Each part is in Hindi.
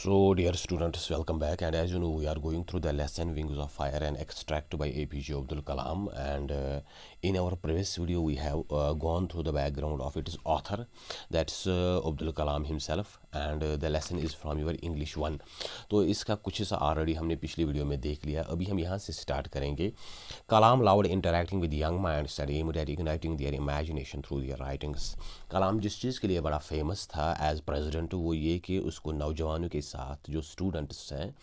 So, dear students, welcome back. And as you know, we are going through the lesson Wings of Fire and Extract by APJ Abdul Kalam. And in our previous video, we have gone through the background of its author, that's Abdul Kalam himself. And the lesson is from your English 1. तो इसका कुछ हिस्सा ऑलरेडी हमने पिछली वीडियो में देख लिया. अभी हम यहाँ से स्टार्ट करेंगे. कलाम loved interacting with young minds and aimed at igniting their imagination through their writings. कलाम जिस चीज़ के लिए बड़ा फेमस था एज प्रेसिडेंट वो ये कि उसको नौजवानों के साथ जो स्टूडेंट्स हैं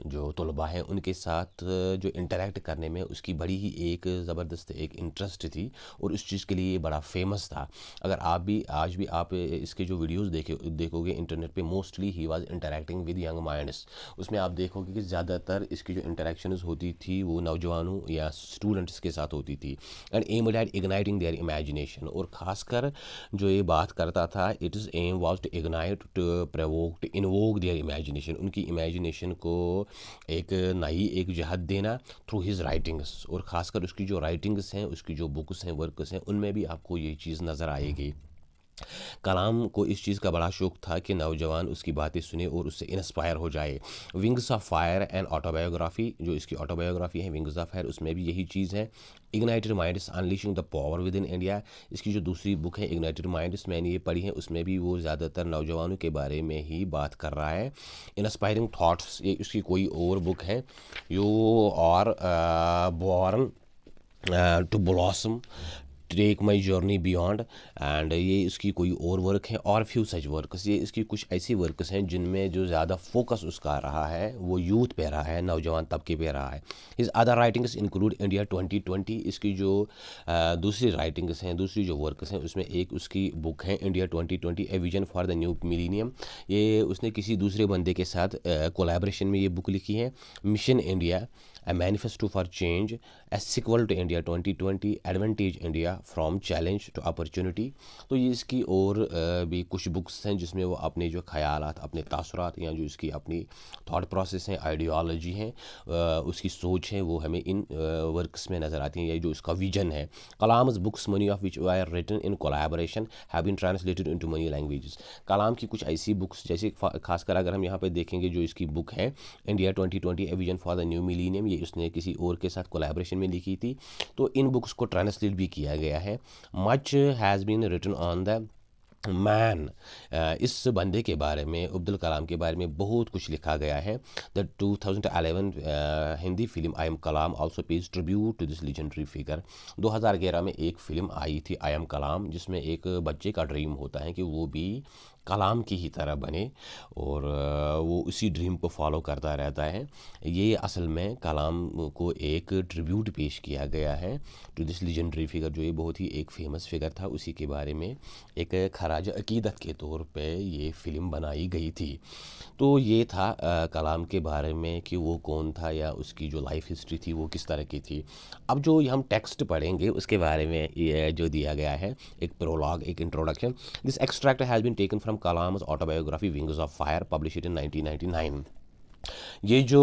जो तलबा हैं उनके साथ जो इंटरेक्ट करने में उसकी बड़ी ही एक ज़बरदस्त एक इंटरेस्ट थी और उस चीज़ के लिए ये बड़ा फेमस था. अगर आप भी आज भी आप इसके जो वीडियोस देखोगे इंटरनेट पे mostly he was interacting with young minds. उसमें आप देखोगे कि ज़्यादातर इसकी जो इंटरेक्शंस होती थी वो नौजवानों या स्टूडेंट्स के साथ होती थी. And aimed at igniting their imagination, और ख़ासकर जो ये बात करता था it is aim was to ignite, to provoke, to invoke their imagination, उनकी इमेजिनेशन को एक नई एक जहत देना थ्रू हिज राइटिंग्स. और ख़ासकर उसकी जो राइटिंग्स हैं उसकी जो बुक्स हैं वर्क्स हैं उनमें भी आपको ये चीज़ नज़र आएगी. कलाम को इस चीज़ का बड़ा शौक था कि नौजवान उसकी बातें सुने और उससे इंस्पायर हो जाए. Wings of Fire and autobiography, जो इसकी ऑटोबायोग्राफी है विंग्स ऑफ फायर, उसमें भी यही चीज़ है. Ignited minds unleashing the power with in India, इसकी जो दूसरी बुक है इग्नाइटेड माइंड्स मैंने ये पढ़ी है, उसमें भी वो ज़्यादातर नौजवानों के बारे में ही बात कर रहा है. इंस्पायरिंग थाट्स, ये उसकी कोई और बुक है. You are born to blossom, take my journey beyond, and ये इसकी कोई और वर्क है. और फ्यू सच वर्क्स, ये इसकी कुछ ऐसी वर्क्स हैं जिनमें जो ज़्यादा फोकस उसका रहा है वो यूथ पे रहा है, नौजवान तबके पे रहा है. His other writings include India 2020, इसकी जो दूसरी राइटिंग्स हैं, दूसरी जो वर्क्स हैं उसमें एक उसकी बुक है India 2020 a vision for the new millennium. ये उसने किसी दूसरे बंदे के साथ कोलैबोरेशन में ये बुक लिखी है. Mission India, A Manifesto for Change, A Sequel to India 2020, Advantage India from Challenge to Opportunity. तो ये इसकी और भी कुछ बुक्स हैं जिसमें वो अपने जो ख्यालात, अपने तासुरात या जो इसकी अपनी थॉट प्रोसेस हैं, आइडियोलॉजी हैं, उसकी सोच है, वो हमें इन वर्क्स में नज़र आती हैं. ये जो इसका विजन है. Kalam's books many of which are written in collaboration have been translated into many languages. Kalam की कुछ ऐसी बुक्स जैसे खासकर अगर हम यहाँ पे देखेंगे जो इसकी बुक है India 2020 a vision for the new millennium, उसने किसी और के साथ कोलैबोरेशन में लिखी थी. तो इन बुक्स को ट्रांसलेट भी किया गया है. Much has been written on the man, इस बंदे के बारे में, अब्दुल कलाम के बारे में बहुत कुछ लिखा गया है. The 2011 Hindi film I am Kalam also pays tribute to this legendary figure. 2011 में एक फ़िल्म आई थी आई एम कलाम, जिसमें एक बच्चे का ड्रीम होता है कि वो भी कलाम की ही तरह बने और वो उसी ड्रीम को फॉलो करता रहता है. ये असल में कलाम को एक ट्रिब्यूट पेश किया गया है टू दिस लीजेंडरी फिगर, जो ये बहुत ही एक फेमस फिगर था. उसी के बारे में एक खराज अकीदत के तौर पे ये फ़िल्म बनाई गई थी. तो ये था कलाम के बारे में कि वो कौन था या उसकी जो लाइफ हिस्ट्री थी वो किस तरह की थी. अब जो हम टेक्स्ट पढ़ेंगे उसके बारे में ये जो दिया गया है, एक प्रोलॉग, एक introduction. This extract has been taken from Kalam's autobiography Wings of Fire, published in 1999. ये जो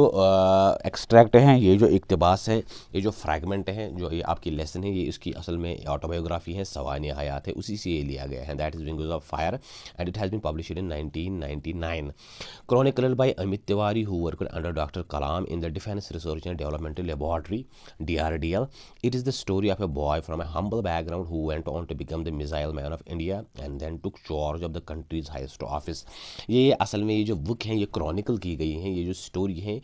एक्सट्रैक्ट हैं, ये जो इक्तबास है, ये जो फ्रैगमेंट है, जो ये आपकी लेसन है, ये इसकी असल में ऑटोबायोग्राफी है, सवानी हयात है, उसी से ये लिया गया है. That is Wings of Fire and it has been published in 1999. Chronicled by Amit Tiwari, who worked under Dr. Kalam in the Defense Research and Development Laboratory (DRDL). It is the story of a boy from a humble background who went on to become the Missile Man of India and then took charge of the country's highest office. ये असल में ये जो बुक हैं ये क्रॉनिकल की गई हैं, ये जो स्टोरी है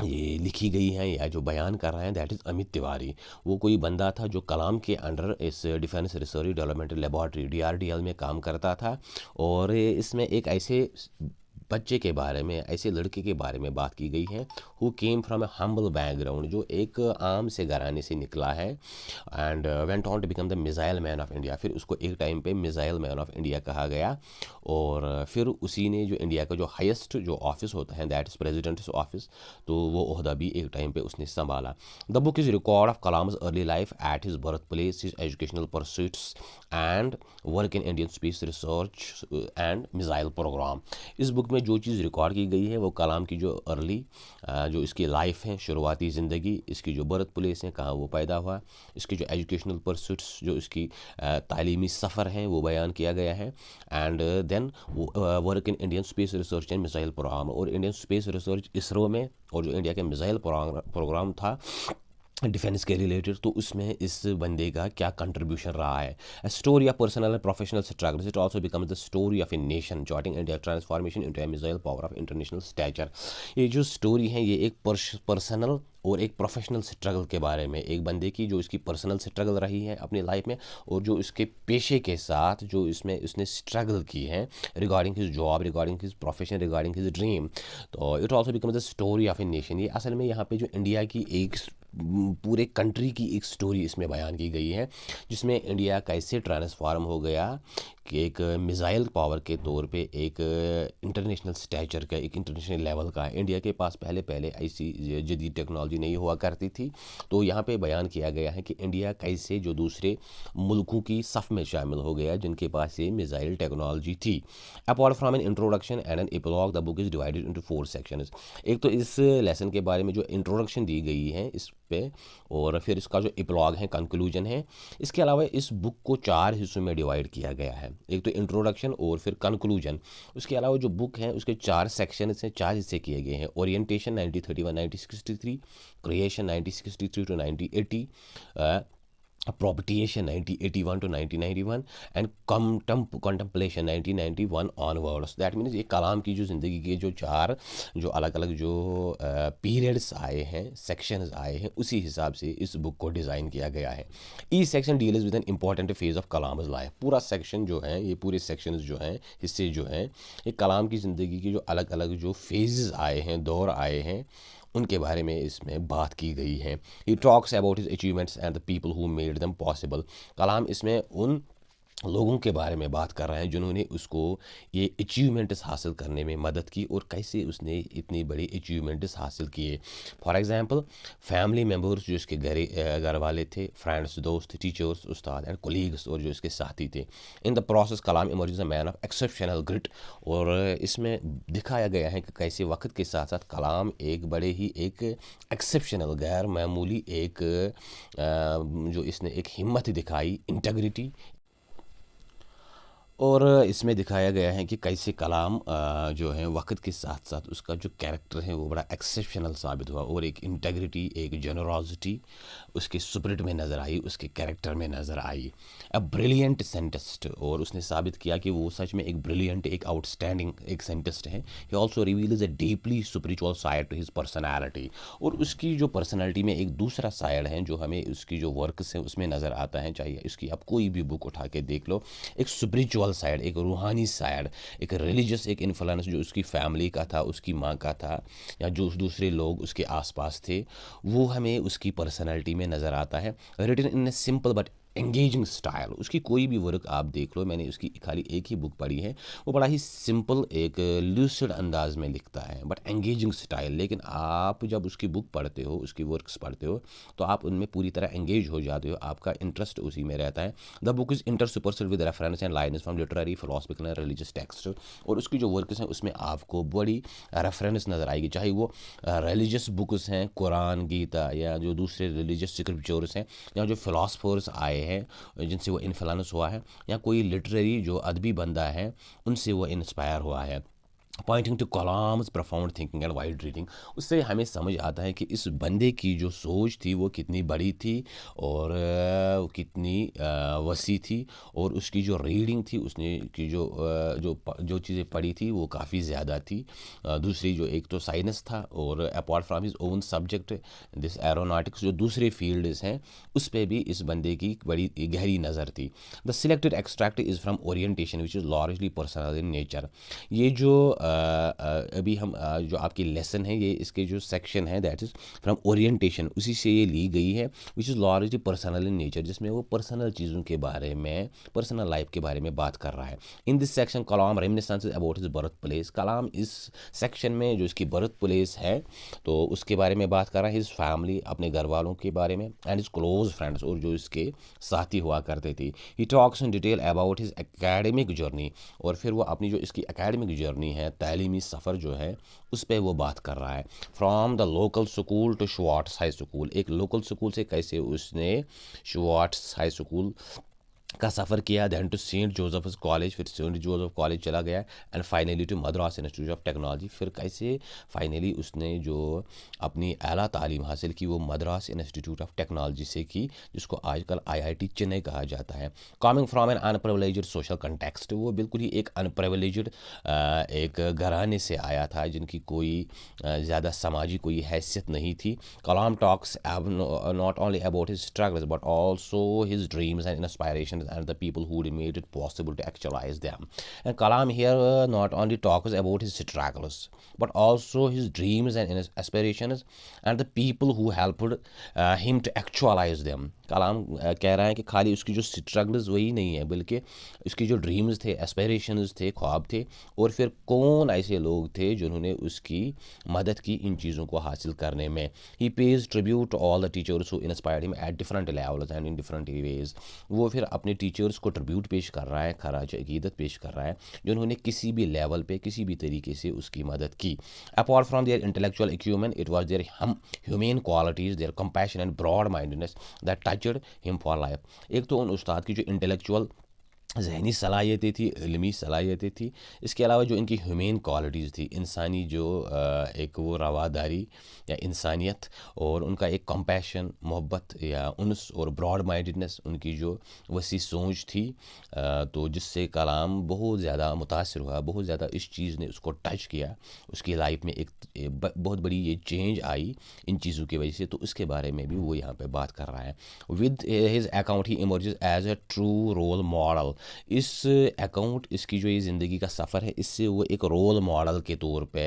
ये लिखी गई है या जो बयान कर रहे हैं दैट इज़ अमित तिवारी. वो कोई बंदा था जो कलाम के अंडर इस defence research development laboratory DRDL में काम करता था. और इसमें एक ऐसे बच्चे के बारे में, ऐसे लड़के के बारे में बात की गई है who came from a humble background, जो एक आम से घराने से निकला है. And went on to become the missile man of India, फिर उसको एक टाइम पे मिसाइल मैन ऑफ इंडिया कहा गया. और फिर उसी ने जो इंडिया का जो हाईएस्ट जो ऑफिस होता है दैट इज़ प्रेसिडेंट्स ऑफिस, तो वो ओहदा भी एक टाइम पे उसने संभाला. The book is record of Kalam's early life at his birth place, his educational pursuits and work in Indian space research and missile programme. इस बुक में में जो चीज़ रिकॉर्ड की गई है वो कलाम की जो अर्ली जो इसकी लाइफ है, शुरुआती ज़िंदगी, इसकी जो बर्थ प्लेस है, कहाँ वो पैदा हुआ, इसकी जो एजुकेशनल परस्यूट्स, जो इसकी तालीमी सफ़र हैं वो बयान किया गया है। And then work in Indian space research and missile programme, और इंडियन स्पेस रिसर्च इसरो में, और जो इंडिया के मिसाइल प्रोग्राम था डिफेंस के रिलेटेड, तो उसमें इस बंदे का क्या कंट्रीब्यूशन रहा है। A story of personal and professional struggles, it also becomes the story of a nation charting India's transformation into a missile power of international stature। ये जो स्टोरी है ये एक पर्सनल और एक प्रोफेशनल स्ट्रगल के बारे में, एक बंदे की जो इसकी पर्सनल स्ट्रगल रही है अपनी लाइफ में, और जो इसके पेशे के साथ जो इसमें उसने स्ट्रगल की है regarding his job, regarding his profession, regarding his dream. तो it also becomes the story of a nation. ये असल में यहाँ पे जो इंडिया की एक पूरे कंट्री की एक स्टोरी इसमें बयान की गई है, जिसमें इंडिया कैसे ट्रांसफॉर्म हो गया कि एक मिसाइल पावर के तौर पे एक इंटरनेशनल स्टैचर का, एक इंटरनेशनल लेवल का। इंडिया के पास पहले ऐसी जदीद टेक्नोलॉजी नहीं हुआ करती थी, तो यहाँ पे बयान किया गया है कि इंडिया कैसे जो दूसरे मुल्कों की सफ़ में शामिल हो गया जिनके पास ये मिसाइल टेक्नोलॉजी थी। Apart from an introduction and an epilogue, the book is divided into 4 sections. एक तो इस लेसन के बारे में जो इंट्रोडक्शन दी गई है इस पे, और फिर इसका जो एपिलॉग है, कंक्लूजन है। इसके अलावा इस बुक को 4 हिस्सों में डिवाइड किया गया है, एक तो इंट्रोडक्शन और फिर कंक्लूजन। उसके अलावा जो बुक है उसके 4 सेक्शन से 4 हिस्से किए गए हैं। Orientation 1931-1963, creation 1963 to 1980, propitiation 1981 to 1991, and contemplation 1991 onwards। That means ये कलाम की जो ज़िंदगी के जो 4 जो अलग अलग जो पीरियड्स आए हैं, सेक्शंस आए हैं, उसी हिसाब से इस बुक को डिज़ाइन किया गया है। Each section deals with an important phase of Kalam's life. पूरा सेक्शन जो है, ये पूरे सेक्शंस जो हैं, हिस्से जो हैं, ये कलाम की ज़िंदगी की जो अलग अलग जो फेजेस आए हैं, दौर आए हैं, उनके बारे में इसमें बात की गई है। He talks about his achievements and the people who made them possible. Kalam इसमें उन लोगों के बारे में बात कर रहे हैं जिन्होंने उसको ये अचीवमेंट्स हासिल करने में मदद की, और कैसे उसने इतनी बड़ी अचीवमेंट्स हासिल किए। फॉर एग्जांपल फैमिली मेम्बर्स, जो इसके घर वाले थे, फ्रेंड्स, दोस्त, टीचर्स, उस्ताद एंड कोलीग्स, और जो इसके साथी थे। In the process Kalam emerges a man of exceptional grit. और इसमें दिखाया गया है कि कैसे वक्त के साथ साथ कलाम एक बड़े ही एक एक्सेप्शनल, गैर मामूली एक जो इसने एक हिम्मत दिखाई, इंटेग्रिटी। और इसमें दिखाया गया है कि कैसे कलाम जो है वक्त के साथ साथ उसका जो कैरेक्टर है वो बड़ा एक्सेप्शनल साबित हुआ, और एक इंटेग्रिटी, एक जेनरोसिटी उसके स्पिरिट में नज़र आई, उसके कैरेक्टर में नज़र आई। अ ब्रिलियंट साइंटिस्ट, और उसने साबित किया कि वो सच में एक ब्रिलियंट, एक आउटस्टैंडिंग एक साइंटिस्ट है। He also reveals a deeply spiritual side to his personality. और उसकी जो पर्सनैलिटी में एक दूसरा साइड है जो हमें उसकी जो वर्क्स है उसमें नज़र आता है, चाहे इसकी आप कोई भी बुक उठा के देख लो। एक स्पिरिचुअल साइड, एक रूहानी साइड, एक रिलीजियस एक इन्फ्लुएंस जो उसकी फैमिली का था, उसकी माँ का था, या जो दूसरे लोग उसके आसपास थे, वो हमें उसकी पर्सनैलिटी में नज़र आता है। Written in a simple but engaging style. उसकी कोई भी वर्क आप देख लो, मैंने उसकी खाली एक ही बुक पढ़ी है, वो बड़ा ही सिंपल एक लूसिड अंदाज में लिखता है, बट एंगेजिंग स्टाइल। लेकिन आप जब उसकी बुक पढ़ते हो, उसकी वर्क्स पढ़ते हो, तो आप उनमें पूरी तरह एंगेज हो जाते हो, आपका इंटरेस्ट उसी में रहता है। The book is interspersed with reference and lines from literary, philosophical and religious text. और उसकी जो वर्क्स हैं उसमें आपको बड़ी रेफरेंस नज़र आएगी, चाहे वो रिलीजियस बुक्स हैं, कुरान, गीता, या जो दूसरे रिलीजियस स्क्रिप्चर्स हैं, या जो फिलोसफर्स आए हैं जिनसे वो इन्फ्लुएंस हुआ है, या कोई लिटरेरी जो अदबी बंदा है उनसे वो इंस्पायर हुआ है। Pointing to Kalam's profound thinking and wide reading. उससे हमें समझ आता है कि इस बंदे की जो सोच थी वो कितनी बड़ी थी, और कितनी वसी थी, और उसकी जो रीडिंग थी, उसने की जो चीज़ें पढ़ी थी वो काफ़ी ज़्यादा थी। दूसरी जो एक तो साइंस था, और apart from his own subject this aeronautics, जो दूसरे फील्ड्स हैं उस पर भी इस बंदे की बड़ी गहरी नज़र थी। The selected extract is from orientation which is largely personal in nature. ये जो अभी हम जो आपकी लेसन है, ये इसके जो सेक्शन है दैट इज़ फ्रॉम ओरिएंटेशन, उसी से ये ली गई है, which is largely personal in nature, जिसमें वो पर्सनल चीज़ों के बारे में, पर्सनल लाइफ के बारे में बात कर रहा है। In this section Kalam reminiscences about his birth place. Kalam इस सेक्शन में जो इसकी बर्थ प्लेस है तो उसके बारे में बात कर रहा है, हिज फैमिली, अपने घर वालों के बारे में, एंड हिज क्लोज फ्रेंड्स, और जो इसके साथी हुआ करते थे। He talks in detail about his academic journey, और फिर वो अपनी जो इसकी एकेडमिक जर्नी है, तालीमी सफ़र जो है उस पर वो बात कर रहा है। From the local school to Schwartz High School, एक लोकल स्कूल से कैसे उसने श्वार्ट्स हाई स्कूल का सफ़र किया, then to Saint Joseph College, फिर सेंट जोसेफ कॉलेज चला गया, and finally to Madras Institute of Technology, फिर कैसे फाइनली उसने जो अपनी आला तालीम हासिल की वो मद्रास इंस्टीट्यूट ऑफ टेक्नोलॉजी से की, जिसको आजकल आईआईटी चेन्नई कहा जाता है। Coming from an unprivileged social context, वो बिल्कुल ही एक अनप्रिविलेज्ड एक घराने से आया था जिनकी कोई ज़्यादा समाजी कोई हैसियत नहीं थी। Kalam talks not only about his struggles but also his dreams and inspiration and the people who made it possible to actualize them. And Kalam here not only talks about his struggles but also his dreams and his aspirations and the people who helped him to actualize them. कलाम कह रहा है कि खाली उसकी जो स्ट्रगल्स वही नहीं है बल्कि उसकी जो ड्रीम्स थे, एस्पिरेशंस थे, ख्वाब थे, और फिर कौन ऐसे लोग थे जिन्होंने उसकी मदद की इन चीज़ों को हासिल करने में। He pays tribute all the teachers who inspired him at different levels and in different ways. वो फिर अपने टीचर्स को ट्रिब्यूट पेश कर रहा है, खराज अकीदत पेश कर रहा है, जिन्होंने किसी भी लेवल पे किसी भी तरीके से उसकी मदद की। Apart from their intellectual acumen it was their human qualities, their compassion and broad mindedness that touched him for life. एक तो उन उस्ताद की जो इंटेलेक्चुअल ज़हनी सलाहियतें थी, इल्मी सलाहियतें थी, इसके अलावा जो इनकी ह्यूमन क्वालिटीज़ थी, इंसानी जो एक वो रवादारी या इंसानियत, और उनका एक कंपैशन, मोहब्बत या उनस, और ब्रॉड माइंडेडनेस, उनकी जो वसी सोच थी, तो जिससे कलाम बहुत ज़्यादा मुतासिर हुआ, बहुत ज़्यादा इस चीज़ ने उसको टच किया, उसकी लाइफ में एक बहुत बड़ी ये चेंज आई इन चीज़ों की वजह से। तो उसके बारे में भी वो यहाँ पे बात कर रहा है। With his account he emerges as a true role model. इस अकाउंट, इसकी जो ये ज़िंदगी का सफ़र है, इससे वो एक रोल मॉडल के तौर पे,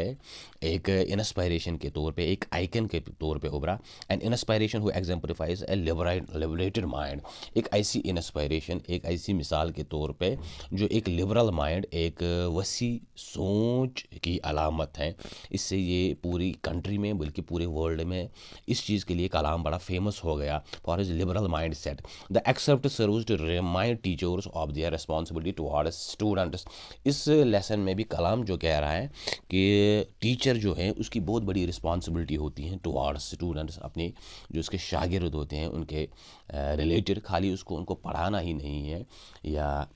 एक इंस्पायरेशन के तौर पे, एक आइकन के तौर पे उभरा। And inspiration who exemplifies a liberated mind, एक ऐसी इंस्पायरेशन, एक ऐसी मिसाल के तौर पे जो एक लिबरल माइंड, एक वसी सोच की अलामत है। इससे ये पूरी कंट्री में बल्कि पूरे वर्ल्ड में इस चीज़ के लिए कलाम बड़ा फेमस हो गया for his liberal mindset. The excerpt serves to remind teachers of their responsibility towards students. इस लेसन में भी कलाम जो कह रहा है कि टीचर जो है उसकी बहुत बड़ी रिस्पॉन्सिबिलिटी होती है टुवर्ड्स स्टूडेंट्स, अपने जो उसके शागिर्द होते हैं उनके रिलेटेड। खाली उसको उनको पढ़ाना ही नहीं है या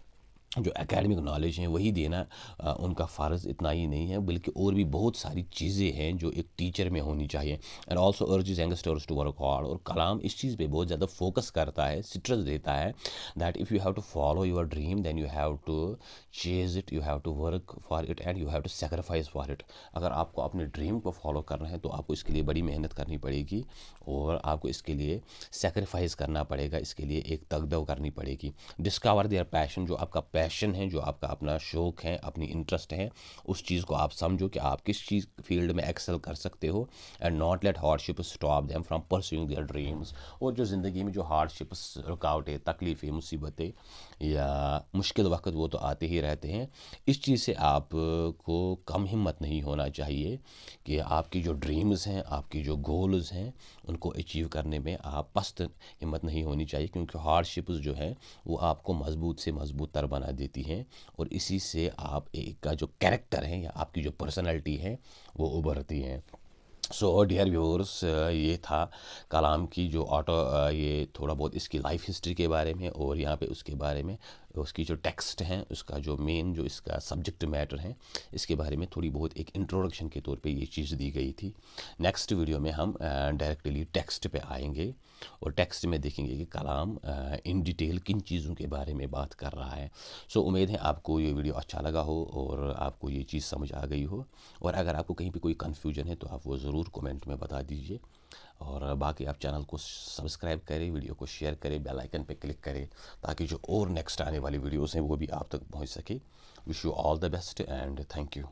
जो एकेडमिक नॉलेज है वही देना उनका फ़र्ज़ इतना ही नहीं है, बल्कि और भी बहुत सारी चीज़ें हैं जो एक टीचर में होनी चाहिए। And also urges youngsters to work hard. और कलाम इस चीज़ पे बहुत ज़्यादा फोकस करता है, स्ट्रेस देता है that if you have to follow your dream then you have to chase it, you have to work for it and you have to sacrifice for it. अगर आपको अपने ड्रीम को फॉलो करना है तो आपको इसके लिए बड़ी मेहनत करनी पड़ेगी और आपको इसके लिए सेक्रीफाइस करना पड़ेगा, इसके लिए एक तगदव करनी पड़ेगी। डिस्कवर देयर पैशन, जो आपका पैशन है, जो आपका अपना शौक़ है, अपनी इंटरेस्ट है, उस चीज़ को आप समझो कि आप किस चीज़ फील्ड में एक्सेल कर सकते हो। And not let hardship stop them from pursuing their dreams. और जो ज़िंदगी में जो हार्डशिप्स, रुकावटें, तकलीफ़ें, मुसीबतें या मुश्किल वक्त वो तो आते ही रहते हैं, इस चीज़ से आप को कम हिम्मत नहीं होना चाहिए कि आपकी जो ड्रीम्स हैं, आपकी जो गोल्स हैं, उनको अचीव करने में आप पस्त हिम्मत नहीं होनी चाहिए, क्योंकि हार्डशिप्स जो है वो आपको मजबूत से मजबूत तर बना देती हैं और इसी से आप एक का जो कैरेक्टर है या आपकी जो पर्सनैलिटी है वो उभरती हैं। सो डियर व्यूअर्स, ये था कलाम की जो ये थोड़ा बहुत इसकी लाइफ हिस्ट्री के बारे में और यहाँ पे उसके बारे में उसकी जो टेक्स्ट हैं, उसका जो मेन जो इसका सब्जेक्ट मैटर है, इसके बारे में थोड़ी बहुत एक इंट्रोडक्शन के तौर पे ये चीज़ दी गई थी। नेक्स्ट वीडियो में हम डायरेक्टली टेक्स्ट पे आएंगे और टेक्स्ट में देखेंगे कि कलाम इन डिटेल किन चीज़ों के बारे में बात कर रहा है। सो उम्मीद है आपको ये वीडियो अच्छा लगा हो और आपको ये चीज़ समझ आ गई हो, और अगर आपको कहीं पे कोई कन्फ्यूजन है तो आप वो ज़रूर कमेंट में बता दीजिए। और बाकी आप चैनल को सब्सक्राइब करें, वीडियो को शेयर करें, बेल आइकन पे क्लिक करें ताकि जो और नेक्स्ट आने वाली वीडियोस हैं वो भी आप तक पहुंच सके। Wish you all the best and thank you.